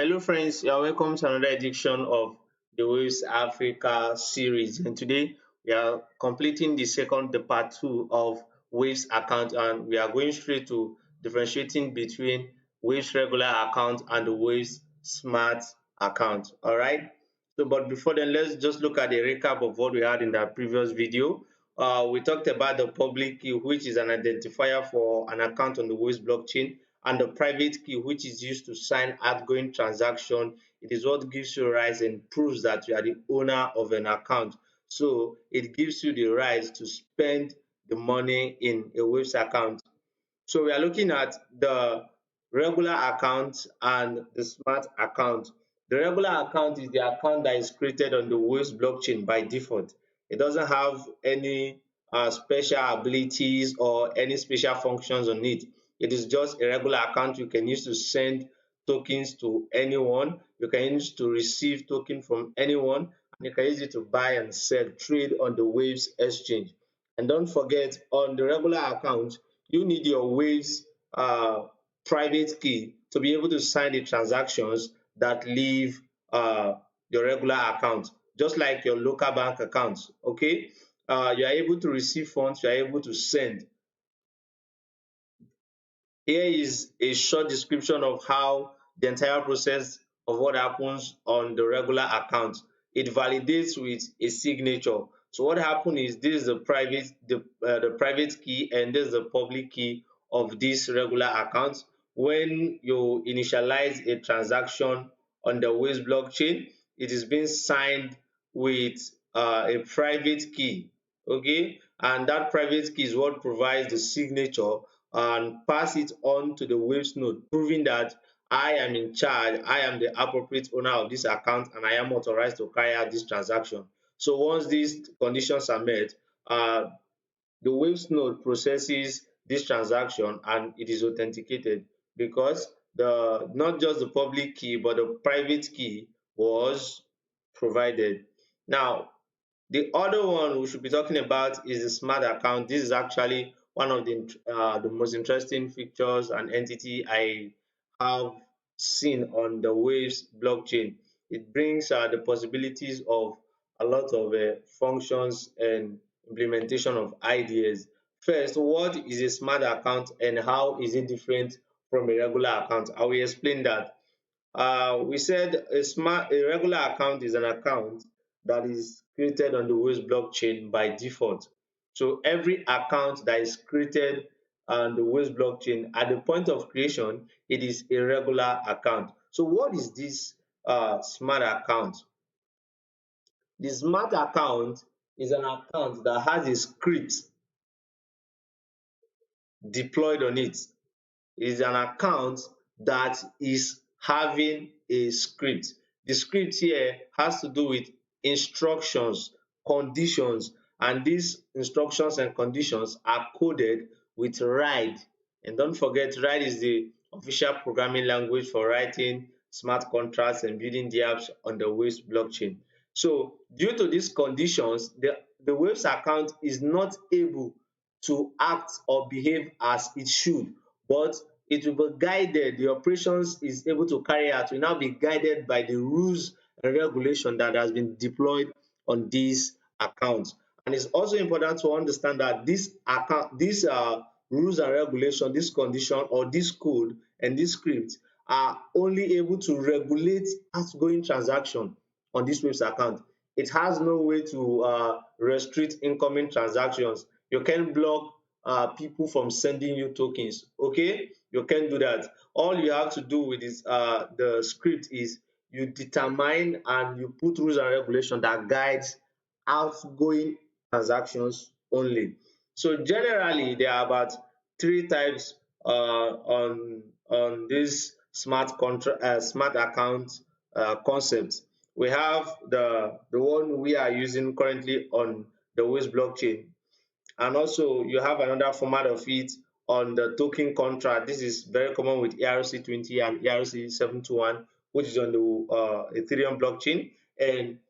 Hello, friends. You are welcome to another edition of the Waves Africa series. And today we are completing the part two of Waves account, and we are going straight to differentiating between Waves regular account and the Waves smart account. All right. So, but before then, let's just look at the recap of what we had in that previous video. We talked about the public key, which is an identifier for an account on the Waves blockchain, and the private key, which is used to sign outgoing transaction. It is what gives you rights and proves that you are the owner of an account. So it gives you the right to spend the money in a Waves account. So we are looking at the regular account and the smart account. The regular account is the account that is created on the Waves blockchain by default. It doesn't have any special abilities or any special functions on it. It is just a regular account you can use to send tokens to anyone. You can use to receive token from anyone. And you can use it to buy and sell, trade on the Waves exchange. And don't forget, on the regular account, you need your Waves private key to be able to sign the transactions that leave your regular account, just like your local bank account. Okay, you are able to receive funds, you are able to send. Here is a short description of how the entire process of what happens on the regular account. It validates with a signature. So what happens is this is the private key and this is the public key of this regular account. When you initialize a transaction on the Waves blockchain, it is being signed with a private key. Okay, and that private key is what provides the signature and pass it on to the Waves node, proving that I am in charge, I am the appropriate owner of this account, and I am authorized to carry out this transaction. So once these conditions are met, the Waves node processes this transaction and it is authenticated because the not just the public key but the private key was provided. Now, the other one we should be talking about is the smart account. This is actually one of the most interesting features and entity I have seen on the Waves blockchain. It brings the possibilities of a lot of functions and implementation of ideas. First, what is a smart account and how is it different from a regular account? I will explain that. We said a regular account is an account that is created on the Waves blockchain by default. So every account that is created on the Waves blockchain at the point of creation, it is a regular account. So what is this smart account? The smart account is an account that has a script deployed on it. Is an account that is having a script. The script here has to do with instructions, conditions, and these instructions and conditions are coded with RIDE. And don't forget, RIDE is the official programming language for writing smart contracts and building the apps on the Waves blockchain. So due to these conditions, the Waves account is not able to act or behave as it should, but it will be guided. The operations is able to carry out will now be guided by the rules and regulation that has been deployed on this account. And it's also important to understand that these rules and regulation, this condition or this code and this script are only able to regulate outgoing transaction on this Waves account. It has no way to restrict incoming transactions. You can block people from sending you tokens. Okay, you can do that. All you have to do with this the script is you determine and you put rules and regulations that guides outgoing transactions only. So generally there are about three types on this smart account concept. We have the one we are using currently on the Waves blockchain, and also you have another format of it on the token contract. This is very common with ERC20 and ERC721, which is on the Ethereum blockchain. And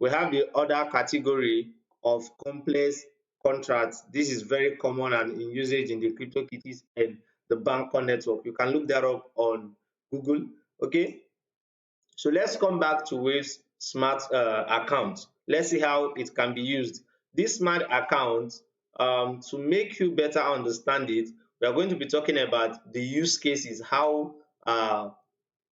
we have the other category of complex contracts. This is very common and in usage in the CryptoKitties and the Bancor network. You can look that up on Google. Okay. So let's come back to Wave's smart account. Let's see how it can be used. This smart account, to make you better understand it, we are going to be talking about the use cases, how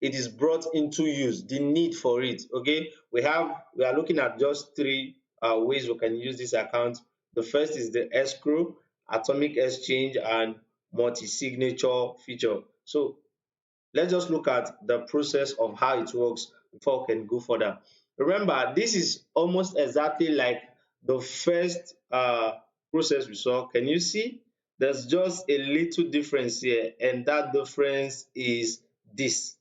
it is brought into use, the need for it. Okay, we are looking at just three ways we can use this account. The first is the escrow, atomic exchange, and multi-signature feature. So let's just look at the process of how it works before we can go further. Remember, this is almost exactly like the first process we saw. Can you see? There's just a little difference here, and that difference is this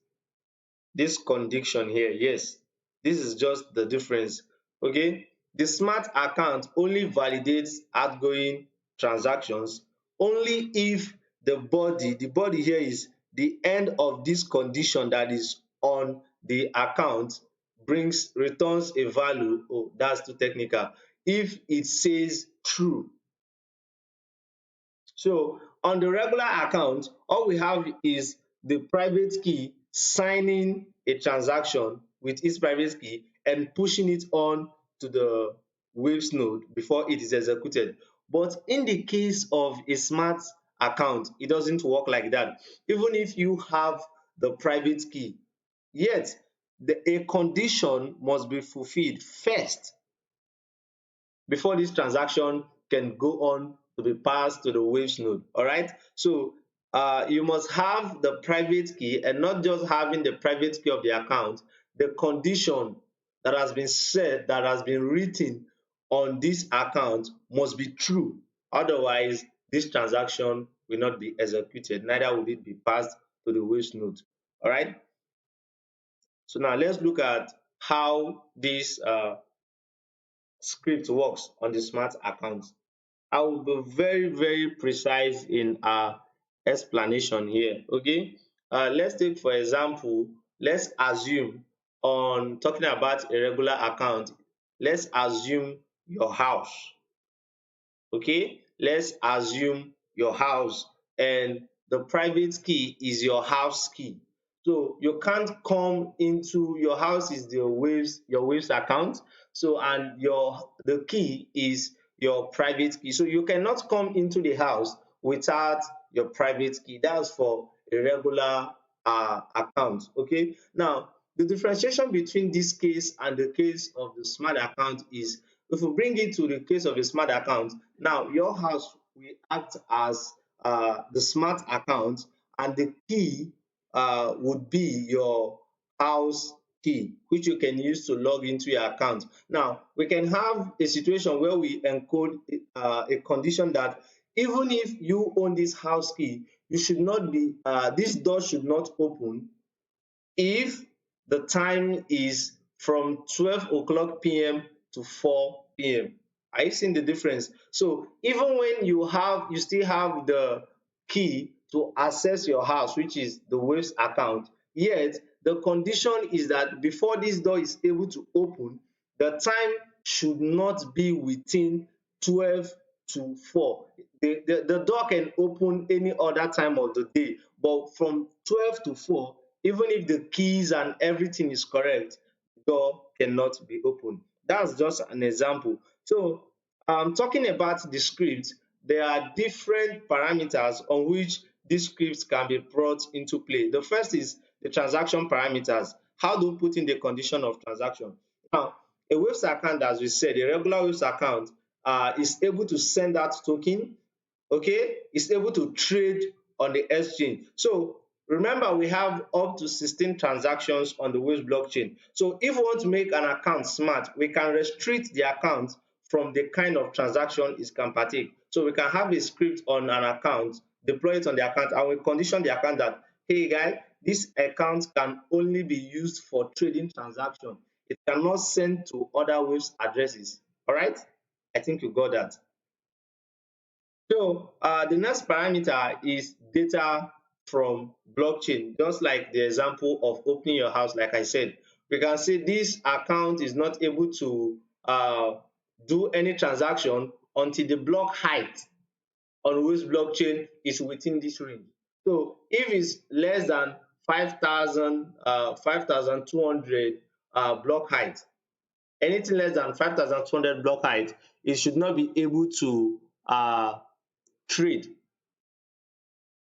condition here. Yes, this is just the difference. Okay, the smart account only validates outgoing transactions only if the body here is the end of this condition that is on the account returns a value. Oh, that's too technical. If it says true. So on the regular account, all we have is the private key signing a transaction with its private key and pushing it on to the Waves node before it is executed. But in the case of a smart account, it doesn't work like that. Even if you have the private key, yet a condition must be fulfilled first before this transaction can go on to be passed to the Waves node. All right. So you must have the private key, and not just having the private key of the account, the condition that has been said, that has been written on this account must be true. Otherwise, this transaction will not be executed, neither will it be passed to the Waves node. All right. So now let's look at how this script works on the smart account. I will be very, very precise in our explanation here. Okay, let's take for example, let's assume, on talking about a regular account, let's assume your house. Okay, let's assume your house, and the private key is your house key. So you can't come into your house, is your Waves account. So, and the key is your private key. So you cannot come into the house without your private key. That's for a regular account. Okay, now the differentiation between this case and the case of the smart account is, if we bring it to the case of a smart account, now your house will act as the smart account, and the key would be your house key, which you can use to log into your account. Now, we can have a situation where we encode a condition that even if you own this house key, you should not be, this door should not open if the time is from 12 o'clock p.m. to 4 p.m. Are you seeing the difference? So even when you still have the key to access your house, which is the Waves account, yet the condition is that before this door is able to open, the time should not be within 12 to 4. The door can open any other time of the day, but from 12 to 4, even if the keys and everything is correct, the door cannot be opened. That's just an example. So talking about the script, there are different parameters on which these scripts can be brought into play. The first is the transaction parameters. How do we put in the condition of transaction? Now, a Waves account, as we said, a regular Waves account is able to send out token, okay, is able to trade on the exchange. So remember, we have up to 16 transactions on the Waves blockchain. So if we want to make an account smart, we can restrict the account from the kind of transaction it can partake. So we can have a script on an account, deploy it on the account, and we condition the account that, hey guy, this account can only be used for trading transaction. It cannot send to other Waves addresses. All right, I think you got that. So the next parameter is data from blockchain. Just like the example of opening your house, like I said, we can say this account is not able to do any transaction until the block height on which blockchain is within this range. So if it's less than 5,200 block height. Anything less than 5,200 block height, it should not be able to trade.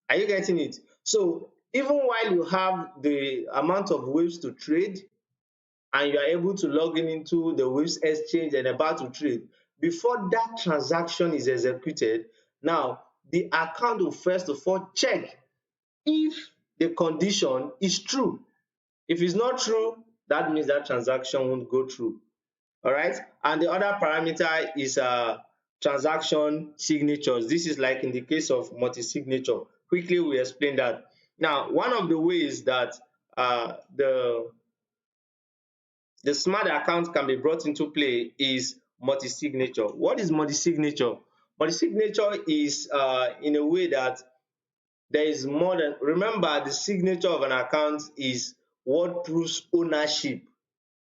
Are you getting it? So even while you have the amount of waves to trade and you are able to log in into the waves exchange and about to trade, before that transaction is executed, now the account will first of all check if the condition is true. If it's not true, that means that transaction won't go through. All right. And the other parameter is transaction signatures. This is like in the case of multi-signature. Quickly, we explain that. Now, one of the ways that the smart account can be brought into play is multi-signature. What is multi-signature? Multi-signature is in a way that there is more than, remember, the signature of an account is what proves ownership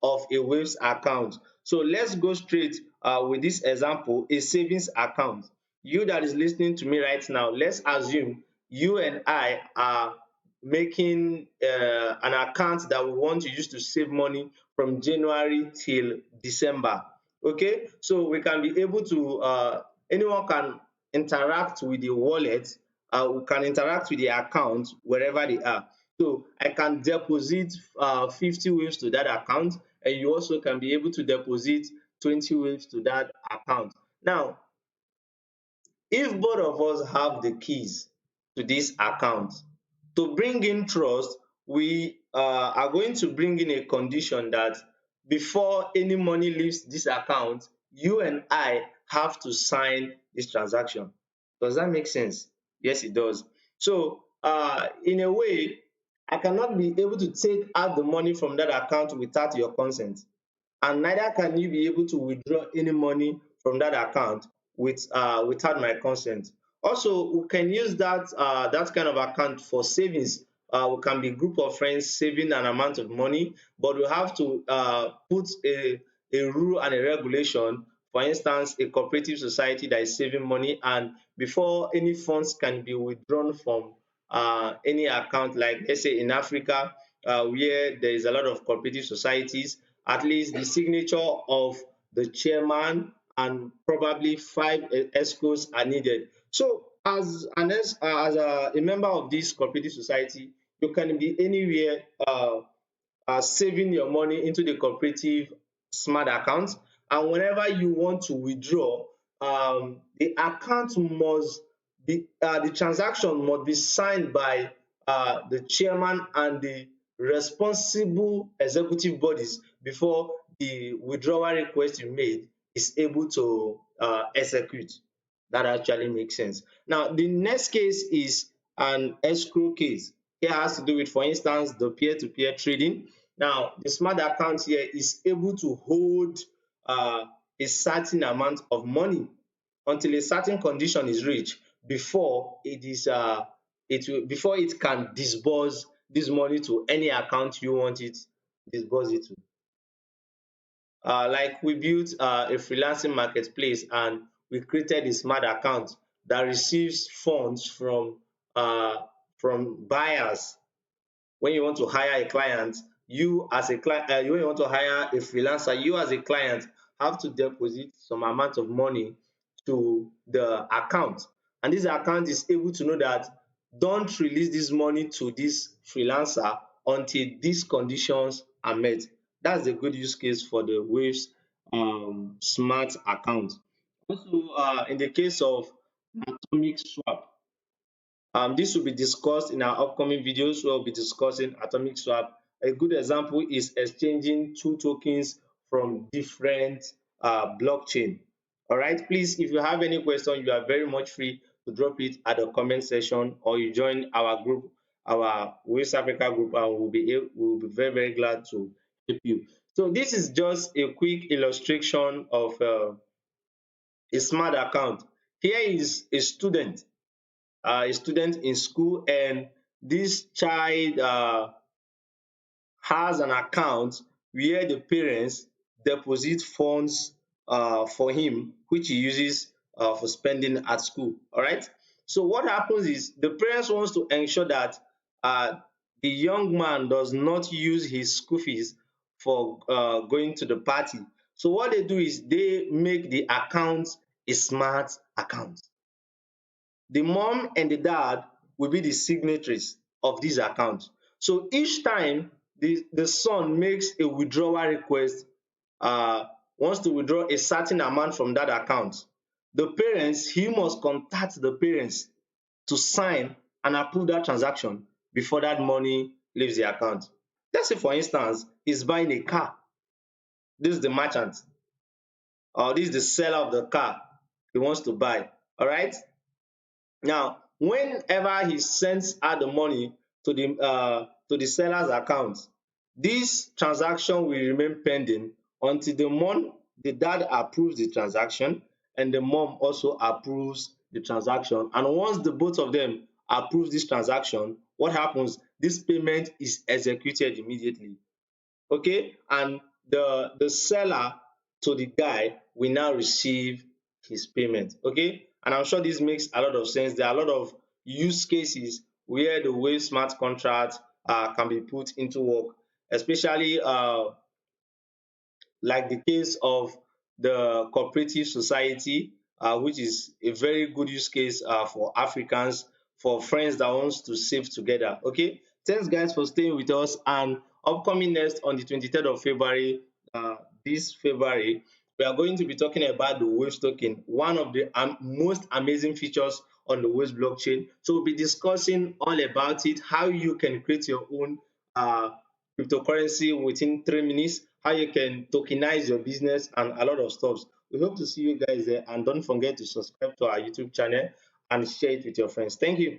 of a Waves account. So let's go straight with this example, a savings account. You that is listening to me right now, let's assume you and I are making an account that we want to use to save money from January till December. Okay, so we can be able to, anyone can interact with the wallet, we can interact with the account wherever they are. So I can deposit 50 waves to that account, and you also can be able to deposit 20 waves to that account. Now, if both of us have the keys to this account, to bring in trust, we are going to bring in a condition that before any money leaves this account, you and I have to sign this transaction. Does that make sense? Yes, it does. So, in a way, I cannot be able to take out the money from that account without your consent, and neither can you be able to withdraw any money from that account without my consent. Also, we can use that kind of account for savings. We can be group of friends saving an amount of money, but we have to put a rule and a regulation. For instance, a cooperative society that is saving money, and before any funds can be withdrawn from any account, like let's say in Africa, where there is a lot of cooperative societies, at least the signature of the chairman and probably five escorts are needed. So as a member of this cooperative society, you can be anywhere saving your money into the cooperative smart account, and whenever you want to withdraw, the account must be the transaction must be signed by the chairman and the responsible executive bodies before the withdrawal request you made is able to execute. That actually makes sense. Now, the next case is an escrow case. It has to do with, for instance, the peer-to-peer trading. Now, the smart account here is able to hold a certain amount of money until a certain condition is reached before before it can disburse this money to any account you want it disburse it to. Like we built a freelancing marketplace, and we created a smart account that receives funds from buyers. When you want to hire a client, you as a client, when you want to hire a freelancer, you as a client have to deposit some amount of money to the account, and this account is able to know that don't release this money to this freelancer until these conditions are met. That's a good use case for the Waves smart account. Also, in the case of atomic swap, this will be discussed in our upcoming videos. We'll be discussing atomic swap. A good example is exchanging two tokens from different blockchain. All right, please, if you have any question, you are very much free to drop it at the comment section, or you join our group, our West Africa group, and we'll be very glad to help you. So this is just a quick illustration of a smart account. Here is a student in school, and this child has an account where the parents deposit funds for him, which he uses for spending at school. All right. So what happens is the parents wants to ensure that the young man does not use his school fees for going to the party. So what they do is they make the account a smart account. The mom and the dad will be the signatories of this account. So each time the son makes a withdrawal request, uh, wants to withdraw a certain amount from that account, the parents, he must contact the parents to sign and approve that transaction before that money leaves the account. Let's say, for instance, he's buying a car. This is the merchant, or this is the seller of the car he wants to buy. All right. Now, whenever he sends out the money to the seller's account, this transaction will remain pending until the dad approves the transaction and the mom also approves the transaction. And once the both of them approve this transaction, what happens? This payment is executed immediately. Okay, and the seller to the guy will now receive his payment. Okay, and I'm sure this makes a lot of sense. There are a lot of use cases where the way smart contract can be put into work, especially like the case of the cooperative society, which is a very good use case for Africans, for friends that wants to save together. Okay, thanks guys for staying with us. And upcoming next on the 23rd of February, uh, this February, we are going to be talking about the Waves token, one of the most amazing features on the Waves blockchain. So we'll be discussing all about it, how you can create your own cryptocurrency within 3 minutes, how you can tokenize your business, and a lot of stuff. We hope to see you guys there, and don't forget to subscribe to our YouTube channel and share it with your friends. Thank you.